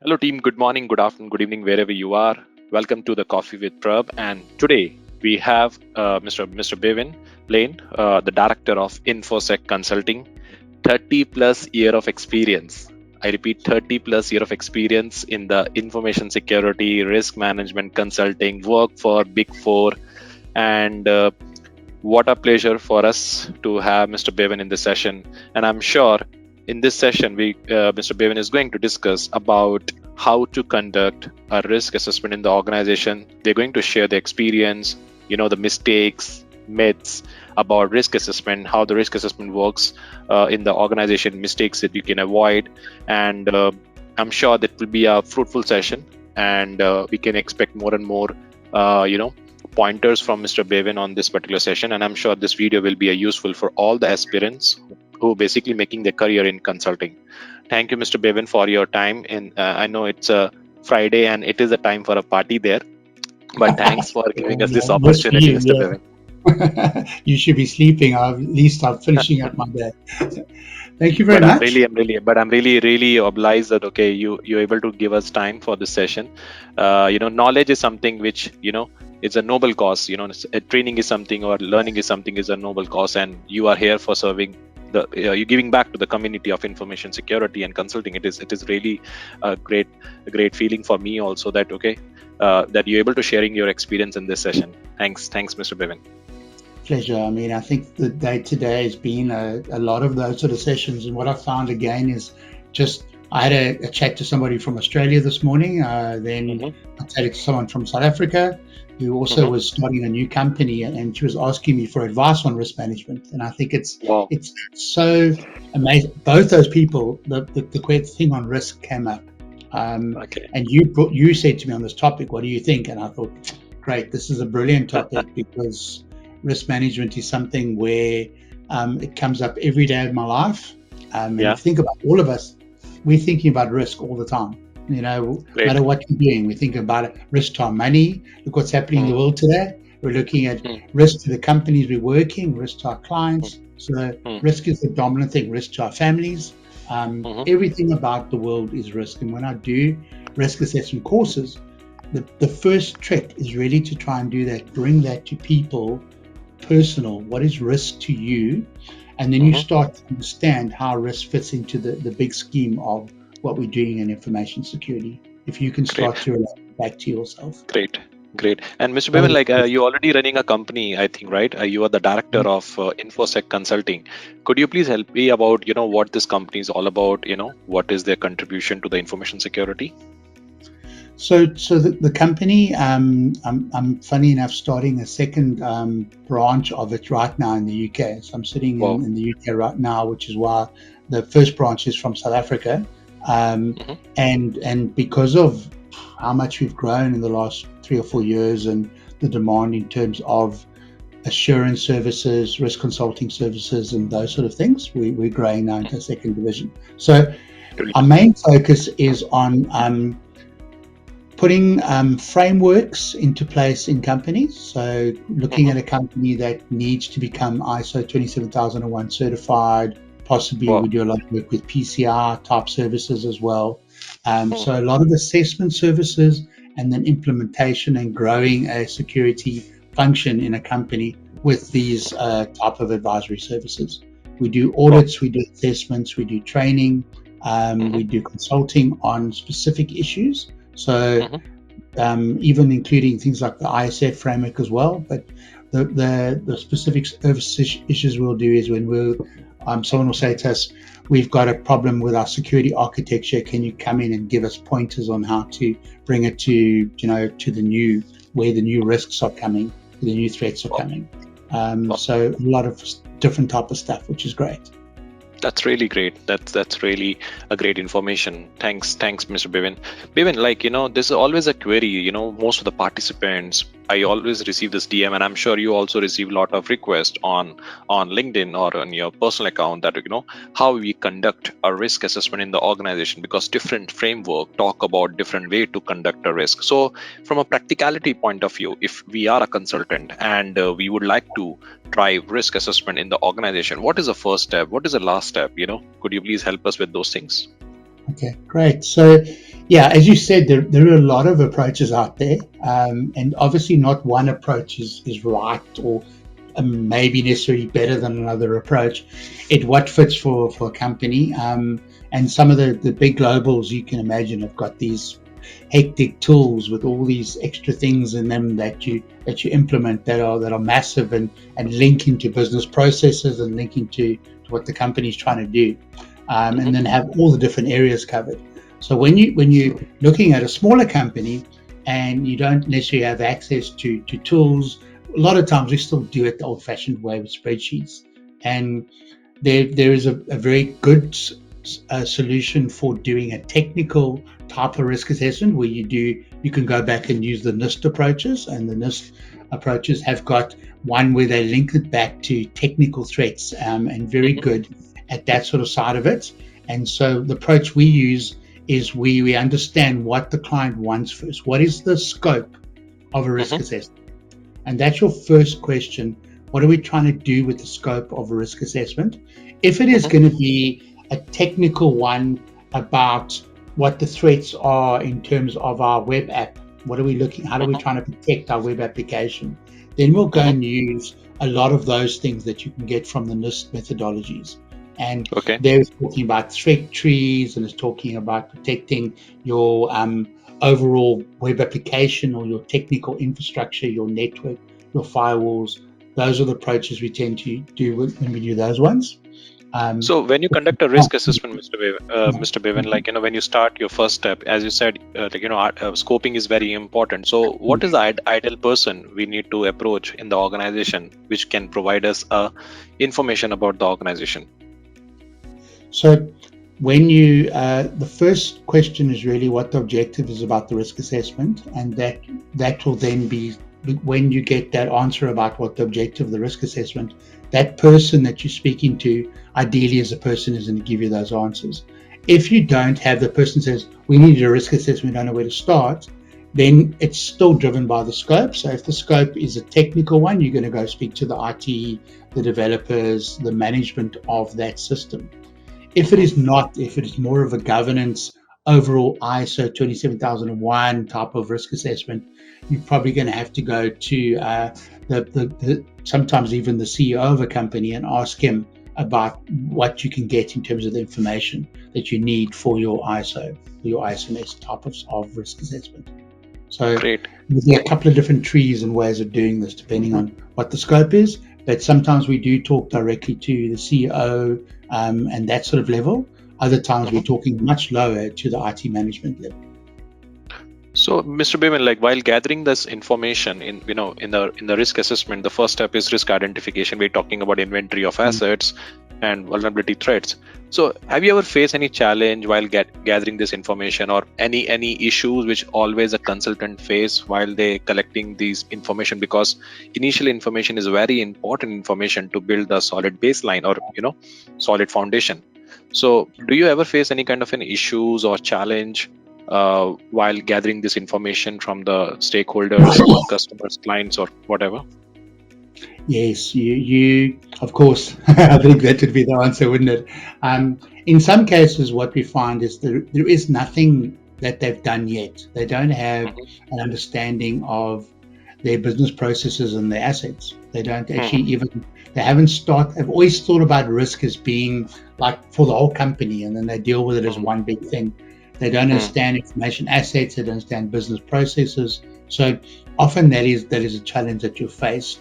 Hello, team. Good morning, good afternoon, good evening, wherever you are. Welcome to the Coffee with Prabh. And today we have Mr. Bevan Lane, the director of InfoSec Consulting, 30 plus year of experience. I repeat, 30 plus year of experience in the information security, risk management consulting, work for Big Four, and what a pleasure for us to have Mr. Bevan in this session. And I'm sure in this session, Mr. Bevan is going to discuss about how to conduct a risk assessment in the organization. They're going to share the experience, the mistakes, myths about risk assessment, how the risk assessment works in the organization, mistakes that you can avoid. And I'm sure that will be a fruitful session, and we can expect more and more, pointers from Mr. Bevan on this particular session. And I'm sure this video will be useful for all the aspirants who are basically making their career in consulting. Thank you, Mr. Bevan, for your time. And I know it's a Friday and it is a time for a party there, but thanks for giving us this Good for opportunity, you, Mr. Bevan. yeah. You should be sleeping, or at least I'm finishing up my day. Thank you very But much. I'm really obliged that okay, you're able to give us time for this session. Knowledge is something which it's a noble cause. Training is something, or learning is something, is a noble cause, and you are here for serving you're giving back to the community of information security and consulting. It is really a great feeling for me also that okay, that you're able to sharing your experience in this session. Thanks, Mr. Bevan. Pleasure. I mean, I think the day today has been a lot of those sort of sessions. And what I found again is just I had a chat to somebody from Australia this morning. Then Hmm. I chatted to someone from South Africa who also Hmm. was starting a new company, and she was asking me for advice on risk management. And I think Wow. it's so amazing. Both those people, the thing on risk came up. Okay. And you said to me on this topic, what do you think? And I thought, great, this is a brilliant topic because risk management is something where it comes up every day of my life. And Yeah. if you think about all of us, we're thinking about risk all the time. No Great. matter what you're doing, we think about it. Risk to our money. Look what's happening in the Mm, world today. We're looking at mm, risk to the companies we're working, risk to our mm, clients. So mm, risk is the dominant thing. Risk to our families. mhm. Everything about the world is risk. And when I do risk assessment courses, the first trick is really to try and do that, bring that to people personal. What is risk to you? And then you Mhm. start to understand how risk fits into the big scheme of what we're doing in information security. If you can Great, start to relate back to yourself. great, great. And Mr. What Bevan, is like risk? you're already running a company, I think, right? You are the director of InfoSec Consulting. Could you please help me about, what this company is all about? What is their contribution to the information security? So the company, I'm funny enough starting a second branch of it right now in the UK. So I'm sitting Wow. in the UK right now, which is why the first branch is from South Africa, um, Hmm. and because of how much we've grown in the last 3 or 4 years and the demand in terms of assurance services, risk consulting services, and those sort of things, we're growing now into a second division. So Great. our main focus is on putting frameworks into place in companies. So, looking Hmm. at a company that needs to become ISO 27001 certified, possibly Wow. we do a lot of work with PCR type services as well. Mm, So, a lot of assessment services and then implementation and growing a security function in a company with these type of advisory services. We do wow. audits, we do assessments, we do training, Hmm. we do consulting on specific issues. So Hmm. even including things like the ISF framework as well. But the specific issues we'll do is when someone will say to us, we've got a problem with our security architecture. Can you come in and give us pointers on how to bring it to to the new where the new risks are coming, the new threats are Wow. coming. Wow. So a lot of different type of stuff, which is great. That's really great. That's really a great information. Thanks, Mr. Bevan. Bevan, like there's always a query. Most of the participants, I always receive this DM, and I'm sure you also receive a lot of requests on LinkedIn or on your personal account that how we conduct a risk assessment in the organization, because different framework talk about different way to conduct a risk. So from a practicality point of view, if we are a consultant and we would like to drive risk assessment in the organization, what is the first step, what is the last step? Could you please help us with those things? Okay, great. So, yeah, as you said, there are a lot of approaches out there, and obviously not one approach is right or maybe necessarily better than another approach. It what fits for a company, and some of the big globals you can imagine have got these hectic tools with all these extra things in them that you implement that are massive and link into business processes and link into what the company is trying to do, and then have all the different areas covered. So when you're looking at a smaller company and you don't necessarily have access to tools, a lot of times we still do it the old-fashioned way with spreadsheets. And there is a very good solution for doing a technical type of risk assessment where you can go back and use the NIST approaches, and the NIST approaches have got one where they link it back to technical threats, and very good at that sort of side of it. And so the approach we use is we understand what the client wants first. What is the scope of a risk assessment? And that's your first question. What are we trying to do with the scope of a risk assessment? If it is going to be a technical one about what the threats are in terms of our web app, what are we looking, how are we trying to protect our web application? Then we'll go and use a lot of those things that you can get from the NIST methodologies. And they're talking about threat trees, and it's talking about protecting your overall web application or your technical infrastructure, your network, your firewalls. Those are the approaches we tend to do when we do those ones. So when you conduct a risk assessment, Mr. Bevan, like, when you start your first step, as you said, scoping is very important. So what is the ideal person we need to approach in the organization, which can provide us information about the organization? So when you, the first question is really what the objective is about the risk assessment, and that will then be, when you get that answer about what the objective of the risk assessment, that person that you're speaking to, ideally is a person who's going to give you those answers. If you don't have, the person says, we need a risk assessment, we don't know where to start, then it's still driven by the scope. So if the scope is a technical one, you're going to go speak to the IT, the developers, the management of that system. If it is not, if it is more of a governance, overall ISO 27001 type of risk assessment, you're probably going to have to go to sometimes even the CEO of a company and ask him about what you can get in terms of the information that you need for your ISO, your ISMS type of risk assessment. So there's a couple of different trees and ways of doing this depending on what the scope is. But sometimes we do talk directly to the CEO and that sort of level. Other times we're talking much lower to the IT management level. So, Mr. Bevan, like, while gathering this information in the risk assessment, the first step is risk identification. We're talking about inventory of assets and vulnerability threats. So, have you ever faced any challenge while gathering this information, or any issues which always a consultant face while they collecting these information? Because initial information is very important information to build a solid baseline or solid foundation. So, do you ever face any kind of an issues or challenge while gathering this information from the stakeholders, customers, clients, or whatever? Yes, you of course, I think that would be the answer, wouldn't it? In some cases, what we find is there is nothing that they've done yet. They don't have an understanding of their business processes and their assets. They don't actually they haven't started, they've always thought about risk as being like for the whole company, and then they deal with it as one big thing. They don't understand information assets, they don't understand business processes. So often that is a challenge that you're faced.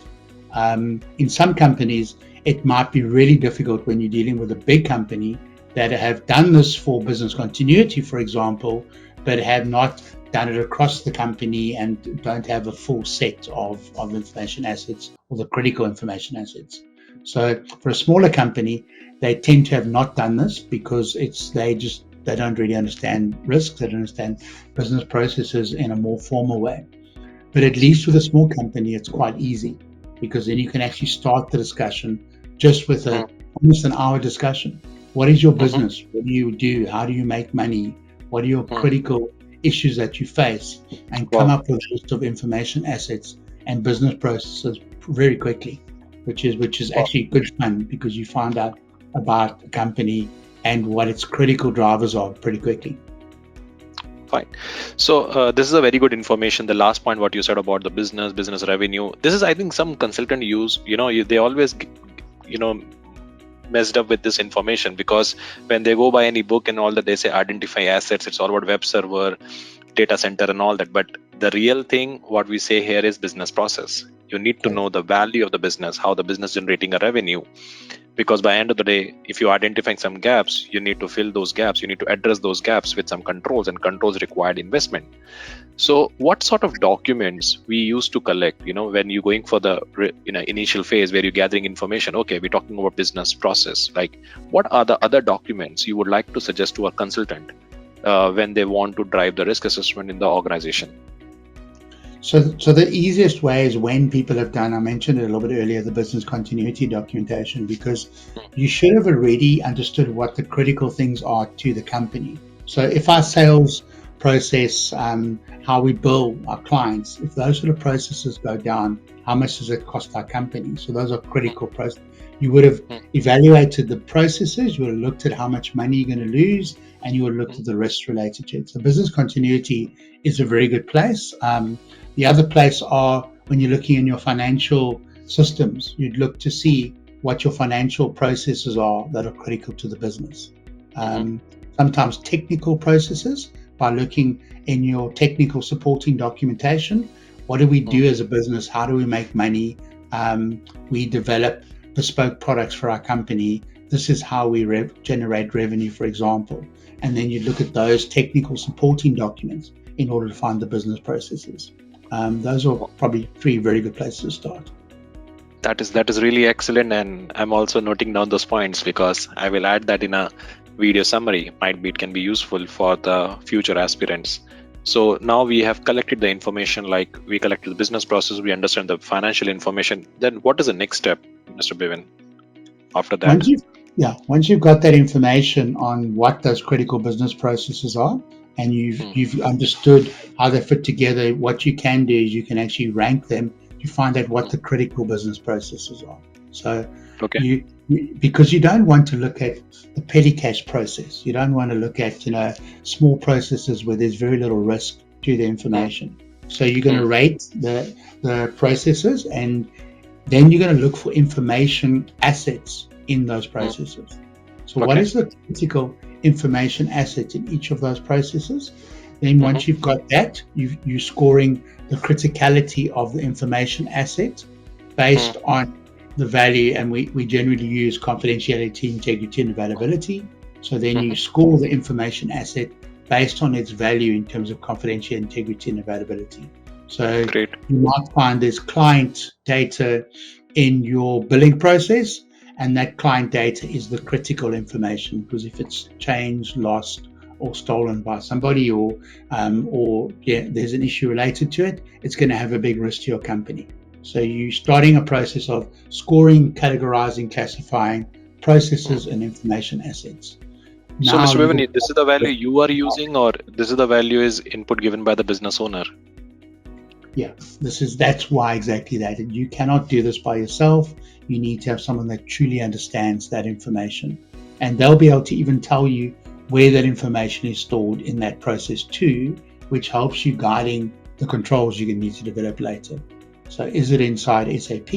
In some companies, it might be really difficult when you're dealing with a big company that have done this for business continuity, for example, but have not done it across the company and don't have a full set of information assets or the critical information assets. So for a smaller company, they tend to have not done this because they don't really understand risks, they don't understand business processes in a more formal way. But at least with a small company, it's quite easy, because then you can actually start the discussion just with almost an hour discussion. What is your business? What do you do? How do you make money? What are your critical issues that you face? And come up with a list of information assets and business processes very quickly, which is actually good fun, because you find out about a company and what its critical drivers are pretty quickly. Fine. So this is a very good information. The last point, what you said about the business revenue. This is, I think, some consultant use. They always, messed up with this information, because when they go by any book and all that, they say identify assets. It's all about web server, data center, and all that. But the real thing, what we say here, is business process. You need to know the value of the business, how the business generating a revenue. Because by end of the day, if you're identifying some gaps, you need to fill those gaps. You need to address those gaps with some controls, and controls required investment. So what sort of documents we used to collect, when you're going for the initial phase where you're gathering information? Okay, we're talking about business process. Like, what are the other documents you would like to suggest to a consultant when they want to drive the risk assessment in the organization? So the easiest way is when people have done, I mentioned it a little bit earlier, the business continuity documentation, because you should have already understood what the critical things are to the company. So if our sales process, how we bill our clients, if those sort of processes go down, how much does it cost our company? So those are critical processes. You would have evaluated the processes, you would have looked at how much money you're going to lose, and you would have looked at the risks related to it. So business continuity is a very good place. The other place are when you're looking in your financial systems, you'd look to see what your financial processes are that are critical to the business. Sometimes technical processes, by looking in your technical supporting documentation. What do we do as a business? How do we make money? We develop bespoke products for our company. This is how we generate revenue, for example. And then you look at those technical supporting documents in order to find the business processes. Those are probably three very good places to start. That is really excellent, and I'm also noting down those points, because I will add that in a video summary. Might be it can be useful for the future aspirants. So now we have collected the information, like we collected the business process, we understand the financial information. Then what is the next step, Mr. Bevan, after that? Once you've got that information on what those critical business processes are, and you've understood how they fit together, what you can do is you can actually rank them to find out what the critical business processes are. So because you don't want to look at the petty cash process, you don't want to look at small processes where there's very little risk to the information. So you're going to rate the processes, and then you're going to look for information assets in those processes. So what is the critical information asset in each of those processes? Then once you've got that, you're scoring the criticality of the information asset based on the value, and we generally use confidentiality, integrity, and availability. So then you score the information asset based on its value in terms of confidentiality, integrity, and availability. So you might find there's client data in your billing process, and that client data is the critical information, because if it's changed, lost, or stolen by somebody, or there's an issue related to it, it's going to have a big risk to your company. So you're starting a process of scoring, categorizing, classifying processes and information assets. So, Mr. Bevan, this is the value you are using, or this is the value is input given by the business owner? Yeah, that's why exactly that. You cannot do this by yourself. You need to have someone that truly understands that information, and they'll be able to even tell you where that information is stored in that process too, which helps you guiding the controls you're going to need to develop later. So is it inside SAP?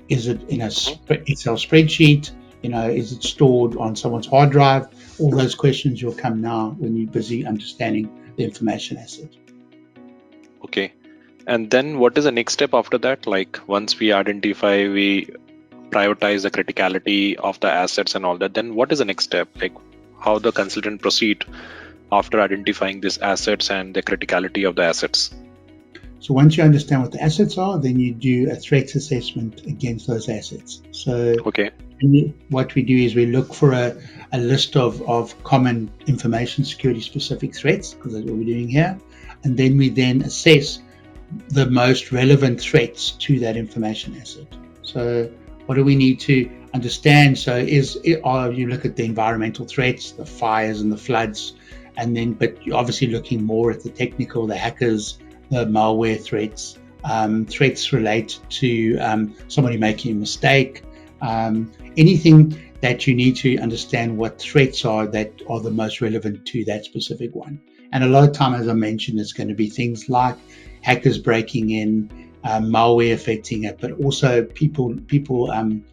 Is it in a Excel spreadsheet? Is it stored on someone's hard drive? All those questions will come now when you're busy understanding the information asset. Okay. And then what is the next step after that? Like, once we identify, we prioritize the criticality of the assets and all that, then what is the next step? Like, how the consultant proceed after identifying these assets and the criticality of the assets? So once you understand what the assets are, then you do a threat assessment against those assets. So what we do is we look for a list of common information security specific threats, because that's what we're doing here. And then we assess the most relevant threats to that information asset. So what do we need to understand? So you look at the environmental threats, the fires and the floods, but you're obviously looking more at the technical, the hackers, the malware threats, threats related to somebody making a mistake, anything that you need to understand what threats are that are the most relevant to that specific one. And a lot of time, as I mentioned, it's going to be things like hackers breaking in, malware affecting it, but also people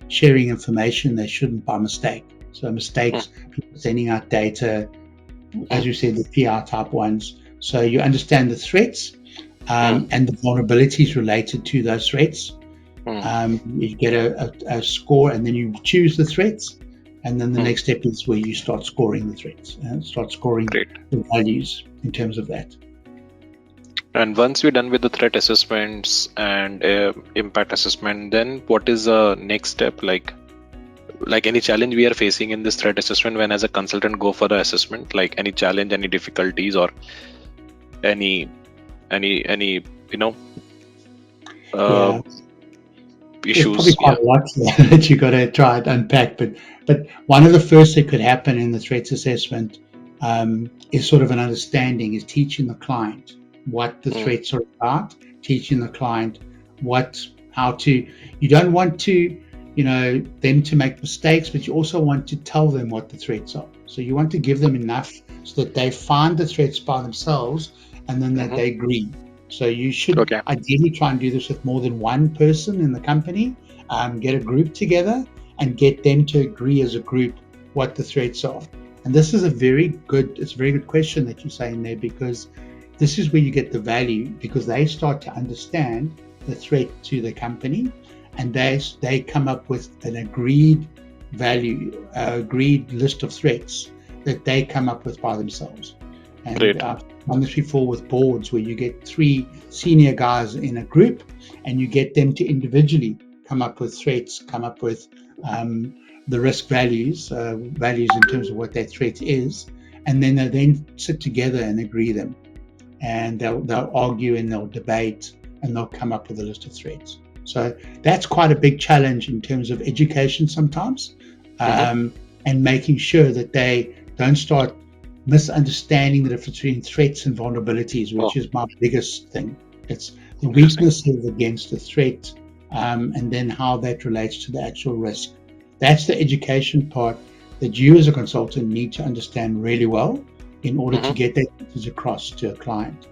sharing information they shouldn't by mistake. So mistakes, people sending out data, as you said, the PR type ones. So you understand the threats and the vulnerabilities related to those threats. You get a score, and then you choose the threats, and then the next step is where you start scoring the threats and start scoring Great. the values in terms of that. And once we're done with the threat assessments and impact assessment, then what is the next step? Like any challenge we are facing in this threat assessment when as a consultant go for the assessment, like any challenge, any difficulties, or any There's issues? probably quite a lot that you got to try and unpack, but one of the first that could happen in the threats assessment is sort of an understanding, is teaching the client what the threats are about, teaching the client how to. You don't want to, them to make mistakes, but you also want to tell them what the threats are. So you want to give them enough so that they find the threats by themselves, and then that they agree. So you should ideally try and do this with more than one person in the company. Get a group together and get them to agree as a group what the threats are. And this is a very good question that you're saying there, because this is where you get the value, because they start to understand the threat to the company, and they come up with an agreed value, agreed list of threats that they come up with by themselves. And I've done this before with boards where you get 3 senior guys in a group, and you get them to individually come up with threats, come up with the risk values in terms of what that threat is, and then they then sit together and agree them, and they'll argue and they'll debate, and they'll come up with a list of threats. So that's quite a big challenge in terms of education sometimes, and making sure that they don't start misunderstanding the difference between threats and vulnerabilities, which is my biggest thing. It's the weaknesses against the threat, and then how that relates to the actual risk. That's the education part that you as a consultant need to understand really well in order to get that message across to a client.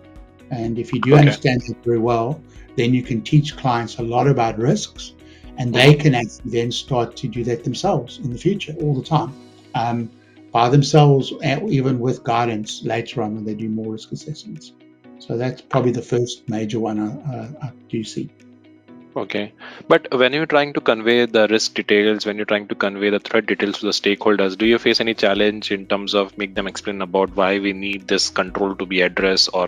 And if you do understand it very well, then you can teach clients a lot about risks, and they can actually then start to do that themselves in the future all the time, by themselves, even with guidance later on when they do more risk assessments. So that's probably the first major one I do see. Okay. But when you're trying to convey the risk details, when you're trying to convey the threat details to the stakeholders, do you face any challenge in terms of make them explain about why we need this control to be addressed, or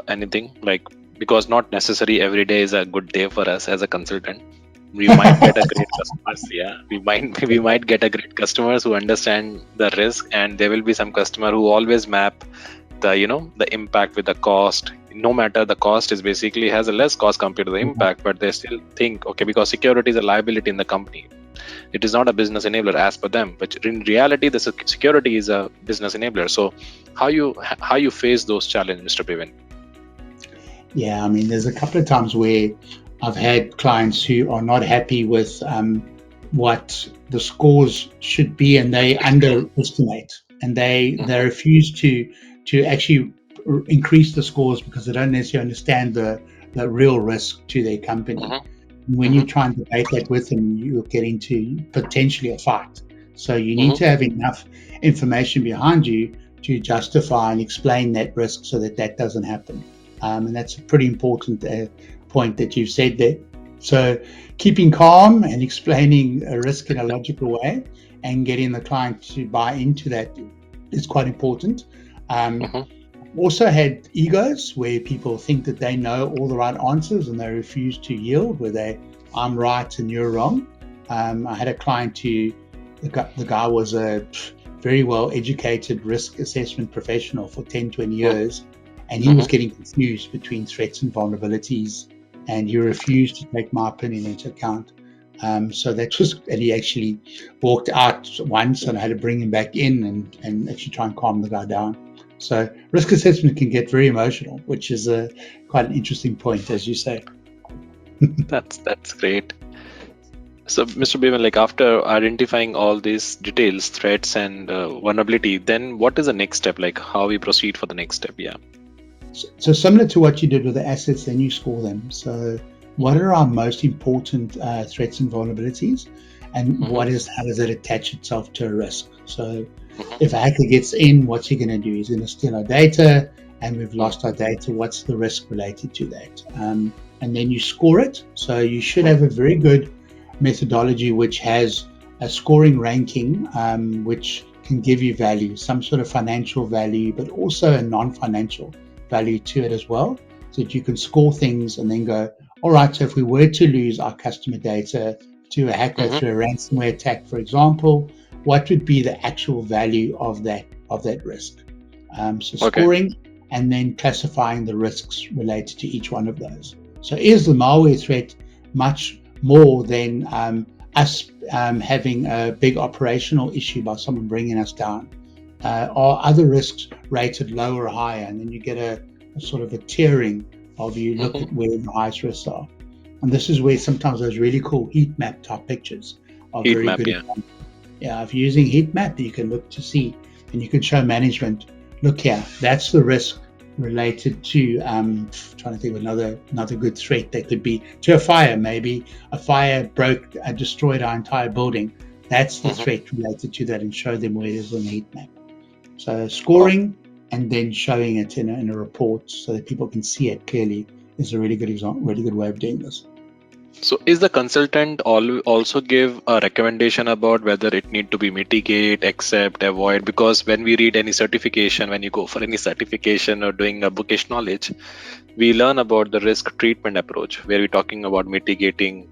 anything like, because not necessarily every day is a good day for us as a consultant. We might get a great customers. Yeah, we might get a great customers who understand the risk, and there will be some customer who always map the impact with the cost. No matter the cost is basically has a less cost compared to the impact, but they still think, okay, because security is a liability in the company, it is not a business enabler as per them, but in reality the security is a business enabler. So how you face those challenges, Mr. Bevan? Yeah, I mean, there's a couple of times where I've had clients who are not happy with what the scores should be, and they underestimate, and they refuse to actually increase the scores because they don't necessarily understand the real risk to their company. When you try and debate that with them, you're getting to potentially a fight. So you need to have enough information behind you to justify and explain that risk so that doesn't happen. And that's a pretty important point that you've said there. So keeping calm and explaining a risk in a logical way and getting the client to buy into that is quite important. Also had egos where people think that they know all the right answers and they refuse to yield, where I'm right and you're wrong. I had a client who, the guy was a very well educated risk assessment professional for 10, 20 years. And he was getting confused between threats and vulnerabilities, and he refused to take my opinion into account. So and he actually walked out once, and I had to bring him back in and actually try and calm the guy down. So risk assessment can get very emotional, which is quite an interesting point, as you say. That's great. So, Mr. Bevan, like after identifying all these details, threats, and vulnerability, then what is the next step? Like how we proceed for the next step? Yeah. So similar to what you did with the assets, then you score them. So what are our most important threats and vulnerabilities, and how does it attach itself to a risk? So if a hacker gets in, what's he going to do? He's going to steal our data, and we've lost our data. What's the risk related to that? And then you score it. So you should have a very good methodology which has a scoring ranking, which can give you value, some sort of financial value, but also a non-financial value to it as well, so that you can score things and then go, all right, so if we were to lose our customer data to a hacker through a ransomware attack, for example, what would be the actual value of that risk? So scoring and then classifying the risks related to each one of those. So is the malware threat much more than us having a big operational issue by someone bringing us down? Are other risks rated lower or higher? And then you get a sort of a tiering of, you look at where the highest risks are. And this is where sometimes those really cool heat map type pictures are very good. Yeah, if you're using heat map, you can look to see, and you can show management, look here, that's the risk related to, trying to think of another good threat that could be to a fire. Maybe a fire destroyed our entire building. That's the threat related to that, and show them where it is on the heat map. So scoring and then showing it in a report so that people can see it clearly is a really good example, really good way of doing this. So is the consultant also give a recommendation about whether it need to be mitigate, accept, avoid? Because when we read any certification, when you go for any certification or doing a bookish knowledge, we learn about the risk treatment approach, where we're talking about mitigating,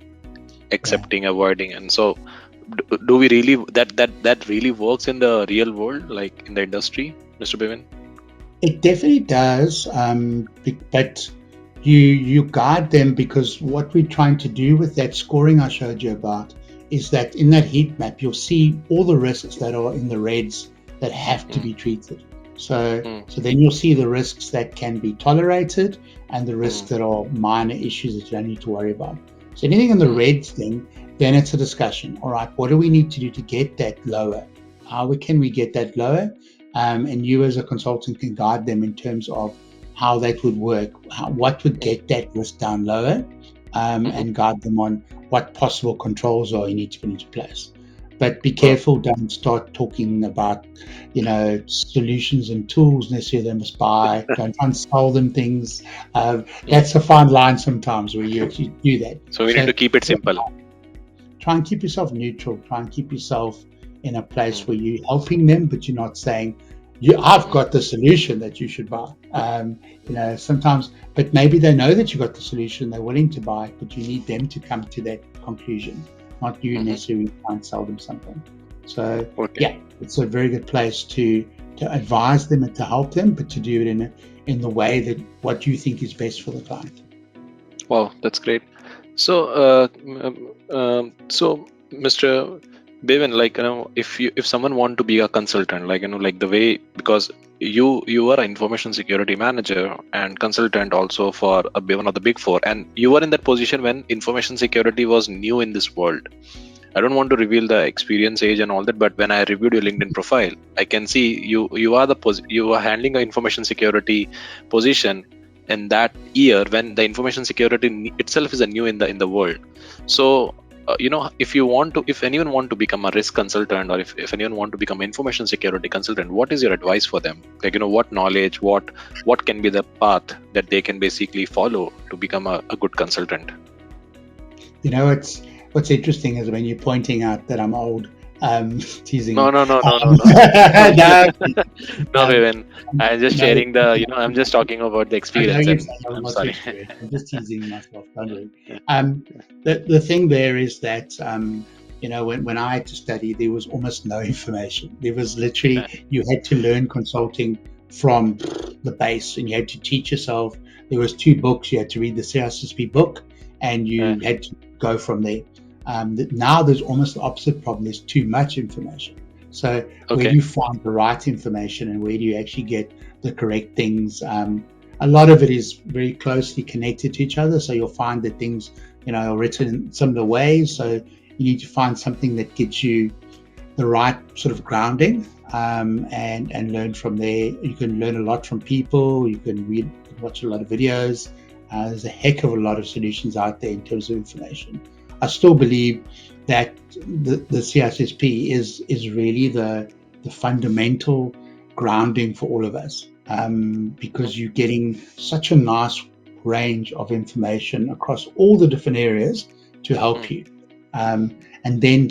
accepting, avoiding. And so do we really, that really works in the real world, like in the industry, Mr. Bevan? It definitely does, but you guide them, because what we're trying to do with that scoring I showed you about is that in that heat map, you'll see all the risks that are in the reds that have to be treated. So then you'll see the risks that can be tolerated and the risks that are minor issues that you don't need to worry about. So anything in the reds then it's a discussion. All right, what do we need to do to get that lower? How can we get that lower? And you as a consultant can guide them in terms of how that would work, what would get that risk down lower, and guide them on what possible controls are you need to put into place. But be careful, don't start talking about, solutions and tools necessarily they must buy. Don't try and sell them things. That's a fine line sometimes where you actually do that. So we need to keep it simple. Try and keep yourself neutral. Try and keep yourself in a place where you're helping them, but you're not saying, I've got the solution that you should buy. Sometimes, but maybe they know that you've got the solution, they're willing to buy, but you need them to come to that conclusion, not you necessarily try and sell them something. So it's a very good place to advise them and to help them, but to do it in the way that what you think is best for the client. Wow, that's great. So, Mr. Bevan, if someone want to be a consultant, like the way, because you are an information security manager and consultant also for one of the big four, and you were in that position when information security was new in this world. I don't want to reveal the experience, age, and all that, but when I reviewed your LinkedIn profile, I can see you are handling an information security position in that year when the information security itself is a new in the world. So if anyone want to become a risk consultant, or if anyone want to become an information security consultant, what is your advice for them? What knowledge, what can be the path that they can basically follow to become a good consultant? What's interesting is when you're pointing out that I'm old, teasing. No. No, Vivian. I'm just sharing I'm just talking about the experience. I'm sorry. I'm just teasing myself. Don't worry. The thing there is that, when I had to study, there was almost no information. There was literally, you had to learn consulting from the base, and you had to teach yourself. There was 2 books. You had to read the CISSP book, and you had to go from there. Now there's almost the opposite problem. There's too much information. So where do you find the right information, and where do you actually get the correct things? A lot of it is very closely connected to each other. So you'll find that things, are written in similar ways. So you need to find something that gets you the right sort of grounding, and learn from there. You can learn a lot from people. You can read, watch a lot of videos. There's a heck of a lot of solutions out there in terms of information. I still believe that the CISSP is really the fundamental grounding for all of us, because you're getting such a nice range of information across all the different areas to help you. And then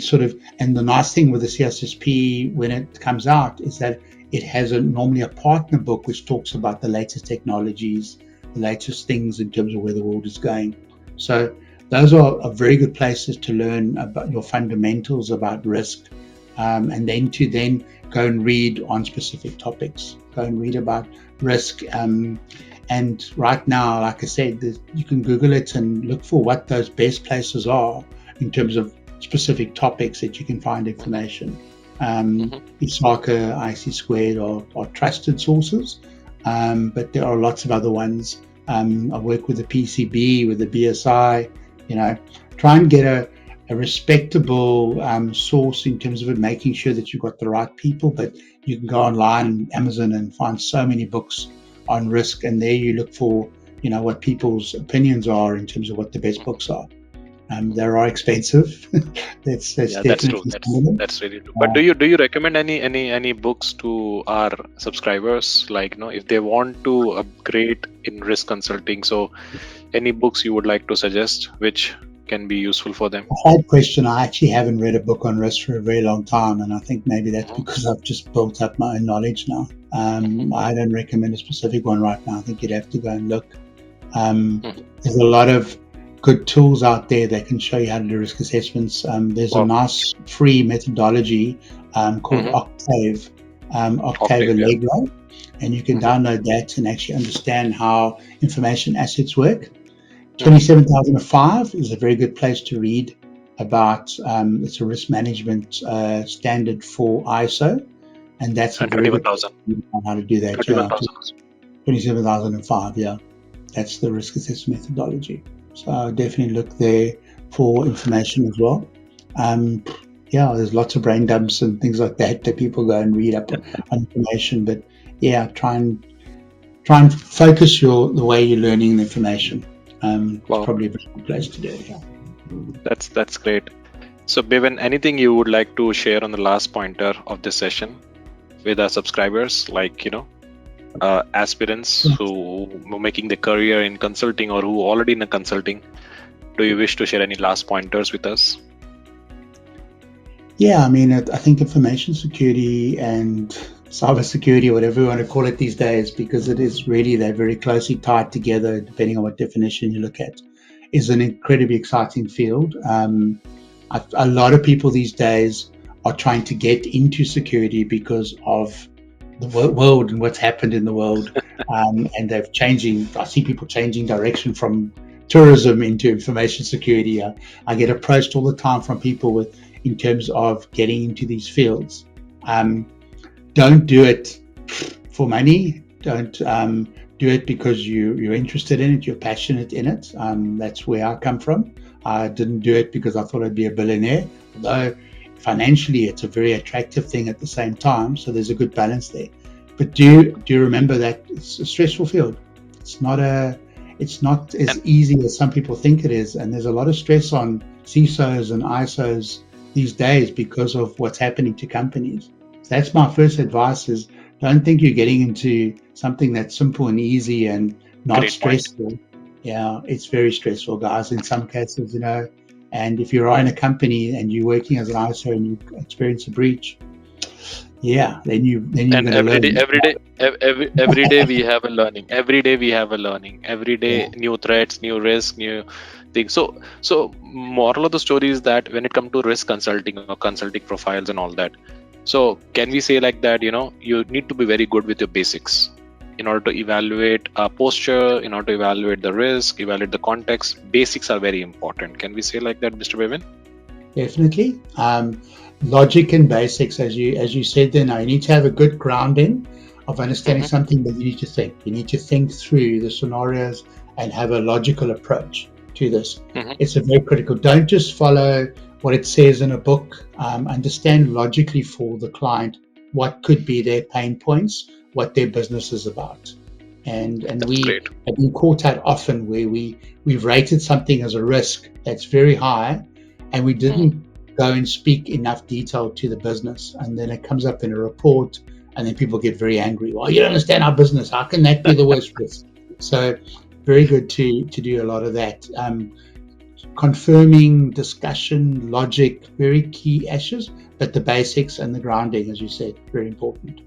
and the nice thing with the CISSP when it comes out is that it has normally a partner book which talks about the latest technologies, the latest things in terms of where the world is going. So those are very good places to learn about your fundamentals about risk, and then to go and read on specific topics. Go and read about risk. And right now, like I said, you can Google it and look for what those best places are in terms of specific topics that you can find information. ISACA, IC Squared are trusted sources, but there are lots of other ones. I work with the PCB, with the BSI. Try and get a respectable source in terms of it, making sure that you've got the right people. But you can go online, Amazon, and find so many books on risk, and there you look for what people's opinions are in terms of what the best books are. They are expensive. that's true. That's really true. But do you recommend any books to our subscribers? Like, if they want to upgrade in risk consulting, so any books you would like to suggest which can be useful for them? A hard question. I actually haven't read a book on risk for a very long time, and I think maybe that's because I've just built up my own knowledge now. I don't recommend a specific one right now. I think you'd have to go and look. There's a lot of good tools out there that can show you how to do risk assessments. There's a nice free methodology called Octave Allegro, and you can download that and actually understand how information assets work. 27005 is a very good place to read about. It's a risk management standard for ISO, and that's a very good on how to do that. 27005, that's the risk assessment methodology. So definitely look there for information as well. There's lots of brain dumps and things like that people go and read up on information. But try and focus the way you're learning the information. It's probably a very good place to do it. That's great. So Bevan, anything you would like to share on the last pointer of this session with our subscribers, like aspirants who are making their career in consulting or who are already in a consulting? Do you wish to share any last pointers with us? I think information security and cybersecurity, whatever you want to call it these days, because it is really, they're very closely tied together depending on what definition you look at, is an incredibly exciting field. A lot of people these days are trying to get into security because of the world and what's happened in the world, and they're changing. I see people changing direction from tourism into information security. I get approached all the time from people in terms of getting into these fields. Don't do it for money. Don't do it because you're interested in it, you're passionate in it. That's where I come from. I didn't do it because I thought I'd be a billionaire, although financially it's a very attractive thing at the same time, so there's a good balance there. But do remember that it's a stressful field. It's not as easy as some people think it is, and there's a lot of stress on CISOs and ISOs these days because of what's happening to companies. So that's my first advice: is don't think you're getting into something that's simple and easy and not stressful. It's very stressful, guys, in some cases, and if you're in a company and you're working as an ISO and you experience a breach, then you're going to learn. Every day we have a learning. Every day new threats, new risks, new things. So moral of the story is that when it comes to risk consulting or consulting profiles and all that, so can we say like that, you need to be very good with your basics in order to evaluate posture, in order to evaluate the risk, evaluate the context. Basics are very important. Can we say like that, Mr. Bevan? Definitely. Logic and basics, as you said there. Now you need to have a good grounding of understanding something, but you need to think. You need to think through the scenarios and have a logical approach to this. Mhm. It's a very critical. Don't just follow what it says in a book. Understand logically for the client what could be their pain points, what their business is about. And That's we great. have been caught out often where we've rated something as a risk that's very high, and we Mhm. didn't go and speak enough detail to the business, and then it comes up in a report, and then people get very angry. Well, you don't understand our business. How can that be the worst risk? So, very good to do a lot of that. Confirming, discussion, logic, very key issues, but the basics and the grounding, as you said, very important.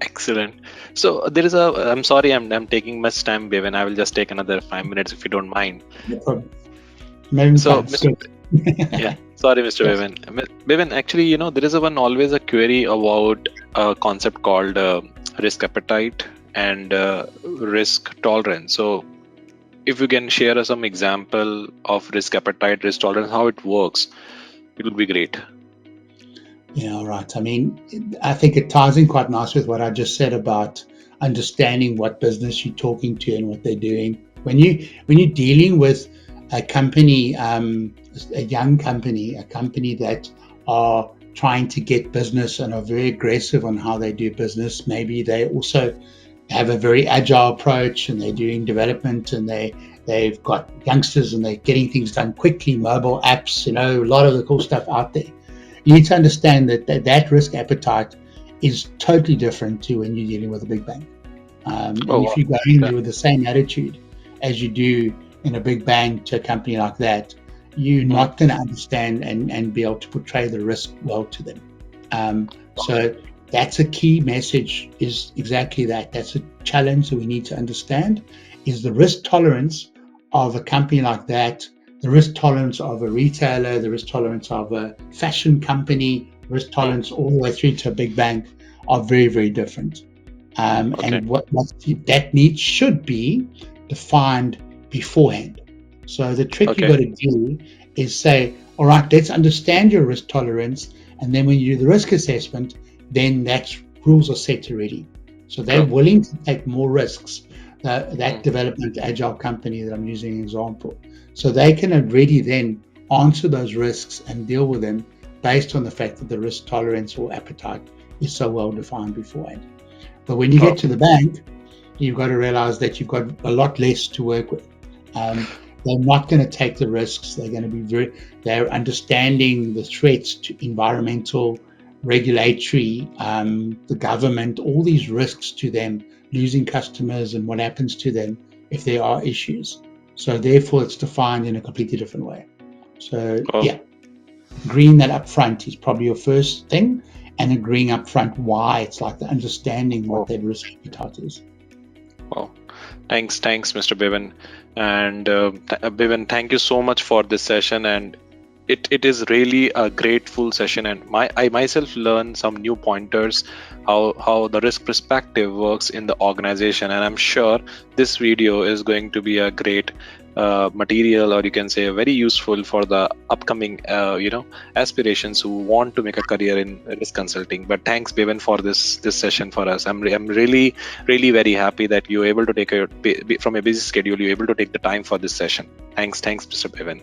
Excellent. So there is I'm sorry, I'm taking much time, Bevan. I will just take another 5 minutes if you don't mind. No problem. Maybe So, fun. Mr. Yeah, sorry, Mr. Yes. Bevan. Bevan, actually, there is always a query about a concept called risk appetite and risk tolerance. So, if you can share us some example of risk appetite, risk tolerance, how it works, it would be great. Yeah, all right. I mean, I think it ties in quite nice with what I just said about understanding what business you're talking to and what they're doing. When you're dealing with a company, a young company, a company that are trying to get business and are very aggressive on how they do business, maybe they also have a very agile approach and they're doing development and they've got youngsters and they're getting things done quickly, mobile apps, a lot of the cool stuff out there. You need to understand that risk appetite is totally different to when you're dealing with a big bank. And if Oh, you go in wow. there with the same attitude as you do in a big bank to a company like that, you're Mhm. not going to understand and be able to portray the risk well to them. So that's a key message, is exactly that. That's a challenge that we need to understand, is the risk tolerance of a company like that, the risk tolerance of a retailer, the risk tolerance of a fashion company, risk Mhm. tolerance all the way through to a big bank are very, very different. Okay. And what that need should be defined beforehand. So the trick you've Okay. got to do is say, all right, let's understand your risk tolerance. And then when you do the risk assessment, then that's rules are set already. So they're True. willing to take more risks. That Mhm. development agile company that I'm using an example. So they can already then answer those risks and deal with them based on the fact that the risk tolerance or appetite is so well defined beforehand. But when you get Oh, to the bank, you've got to realize that you've got a lot less to work with. They're not going to take the risks. They're going to be they're understanding the threats to environmental, regulatory, the government, all these risks to them, losing customers and what happens to them if there are issues. So therefore, it's defined in a completely different way. So oh, yeah, agreeing that up front is probably your first thing, and agreeing up front why. It's like the understanding what oh, that risk appetite is. oh. Thanks, Mr. Bevan. And Bevan, thank you so much for this session. And it is really a grateful session. And I myself learned some new pointers, how the risk perspective works in the organization. And I'm sure this video is going to be a great material, or you can say very useful for the upcoming aspirations who want to make a career in risk consulting. But thanks, Bevan, for this session for us. I'm really very happy that you're able to take from a busy schedule, you're able to take the time for this session. Thanks, Mr. Bevan.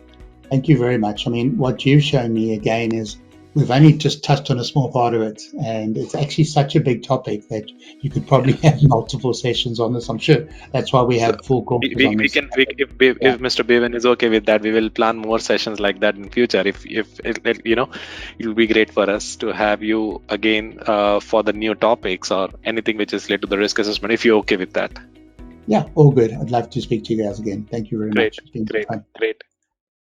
Thank you very much. I mean, what you've shown me again is we've only just touched on a small part of it, and it's actually such a big topic that you could probably Yeah. have multiple sessions on this. I'm sure that's why we So have full courses on we this. can Yeah, if Mr. Bevan is okay with that, we will plan more sessions like that in future. If it will be great for us to have you again for the new topics or anything which is related to the risk assessment. If you're okay with that, yeah, all good. I'd love to speak to you guys again. Thank you very great, much. It's been great, fun. great.